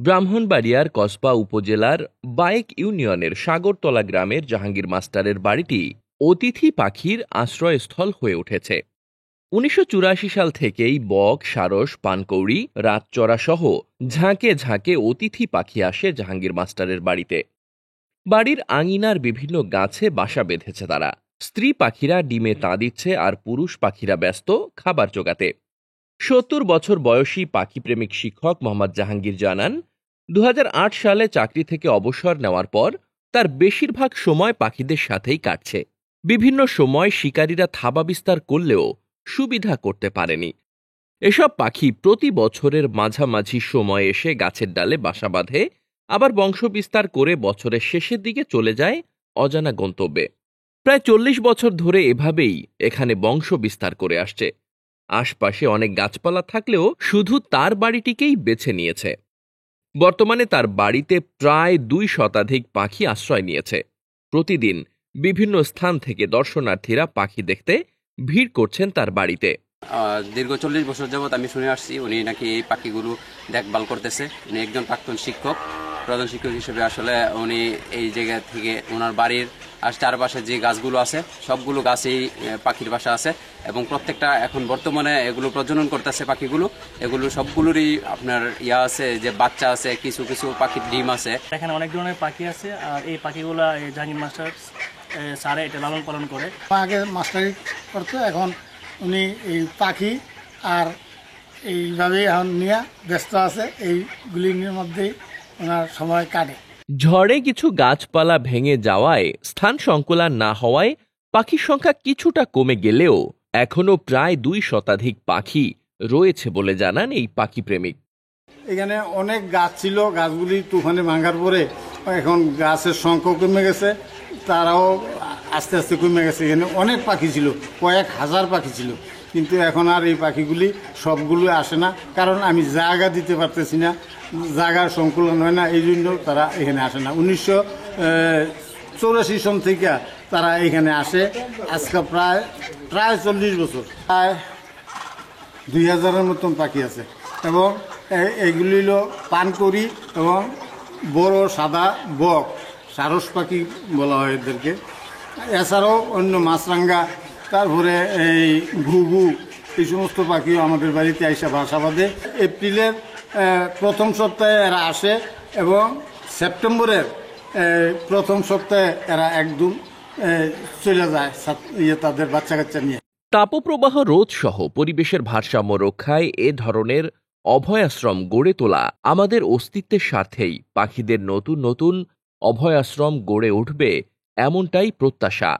ব্রাহ্মণবাড়িয়ার কসবা উপজেলার বায়েক ইউনিয়নের সাগরতলা গ্রামের জাহাঙ্গীর মাস্টারের বাড়িটি অতিথি পাখির আশ্রয়স্থল হয়ে উঠেছে। ১৯৮৪ সাল থেকেই বক, সারস, পানকৌড়ি, রাতচরা সহ ঝাঁকে ঝাঁকে অতিথি পাখি আসে জাহাঙ্গীর মাস্টারের বাড়িতে। বাড়ির আঙিনার বিভিন্ন গাছে বাসা বেঁধেছে তারা। স্ত্রী পাখিরা ডিমে তা দিচ্ছে আর পুরুষ পাখিরা ব্যস্ত খাবার জোগাতে। ৭০ বছর বয়সী পাখিপ্রেমিক শিক্ষক মোহাম্মদ জাহাঙ্গীর জানান, ২০০৮ সালে চাকরি থেকে অবসর নেওয়ার পর তার বেশিরভাগ সময় পাখিদের সাথেই কাটছে। বিভিন্ন সময় শিকারীরা থাবা বিস্তার করলেও সুবিধা করতে পারেনি। এসব পাখি প্রতি বছরের মাঝামাঝি সময় এসে গাছের ডালে বাসা বাঁধে, আবার বংশবিস্তার করে বছরের শেষের দিকে চলে যায় অজানা গন্তব্যে। প্রায় ৪০ বছর ধরে এভাবেই এখানে বংশ বিস্তার করে আসছে। আশপাশে অনেক গাছপালা থাকলেও শুধু তার বাড়িটিকেই বেছে নিয়েছে। বর্তমানে তার বাড়িতে প্রায় ২ শতাধিক পাখি আশ্রয় নিয়েছে। প্রতিদিন বিভিন্ন স্থান থেকে দর্শনার্থীরা পাখি দেখতে ভিড় করছেন তার বাড়িতে। দীর্ঘ ৪০ বছর যাবৎ আমি শুনে আসছি উনি নাকি এই পাখিগুলো দেখভাল করতেছে। উনি একজন প্রাক্তন শিক্ষক, প্রধান শিক্ষক হিসেবে আসলে উনি এই জায়গা থেকে ওনার বাড়ির চারপাশে যে গাছগুলো আছে সবগুলো গাছেই পাখির বাসা আছে এবং প্রত্যেকটা এখন বর্তমানে এগুলো প্রজনন করতেছে পাখিগুলো। এগুলো সবগুলোরই আপনার আছে যে বাচ্চা আছে, কিছু কিছু পাখির ডিম আছে। এখানে অনেক ধরনের পাখি আছে আর এই পাখিগুলো জাহাঙ্গীর মাস্টার স্যারে এটা লালন পালন করে। আগে মাস্টারি করতো, এখন উনি এই পাখি আর এইভাবেই এখন নিয়ে ব্যস্ত আছে। এইগুলির মধ্যেই ওনার সময় কাটে। ঝড়ে কিছু গাছপালা ভেঙে যাওয়ায় স্থান সংকুলান না হওয়ায় পাখির সংখ্যা কিছুটা কমে গেলেও এখনো প্রায় ২ শতাধিক পাখি রয়েছে বলে জানান এই পাখি প্রেমিক। এখানে অনেক গাছ ছিল, গাছগুলি তুফানে ভাঙার পরে এখন গাছের সংখ্যা কমে গেছে, তারাও আস্তে আস্তে কমে গেছে। এখানে অনেক পাখি ছিল, কয়েক হাজার পাখি ছিল, কিন্তু এখন আর এই পাখিগুলি সবগুলো আসে না, কারণ আমি জায়গা দিতে পারতেছি না, জায়গার সংকুলন হয় না, এই জন্য তারা এখানে আসে না। ১৯৮৪ সন থেকে তারা এখানে আসে, আজকে প্রায় ৪০ বছর, প্রায় ২০০০-এর মতন পাখি আছে এবং এইগুলি হলো পানকৌড়ি এবং বড় সাদা বক, সারস পাখি বলা হয় এদেরকে। এছাড়াও অন্য মাছরাঙ্গা, তারপরে এই ঘুঘু, এই সমস্ত পাখিও আমাদের বাড়িতে আইসা বাসা বাঁধে। এপ্রিলের প্রথম সপ্তাহে এরা আসে এবং সেপ্টেম্বরের প্রথম সপ্তাহে এরা একদম চলে যায় তাদের বাচ্চা কাচ্চা নিয়ে। তাপপ্রবাহ রোধ সহ পরিবেশের ভারসাম্য রক্ষায় এ ধরনের অভয়াশ্রম গড়ে তোলা আমাদের অস্তিত্বের স্বার্থেই পাখিদের নতুন নতুন অভয়াশ্রম গড়ে উঠবে এমনটাই প্রত্যাশা।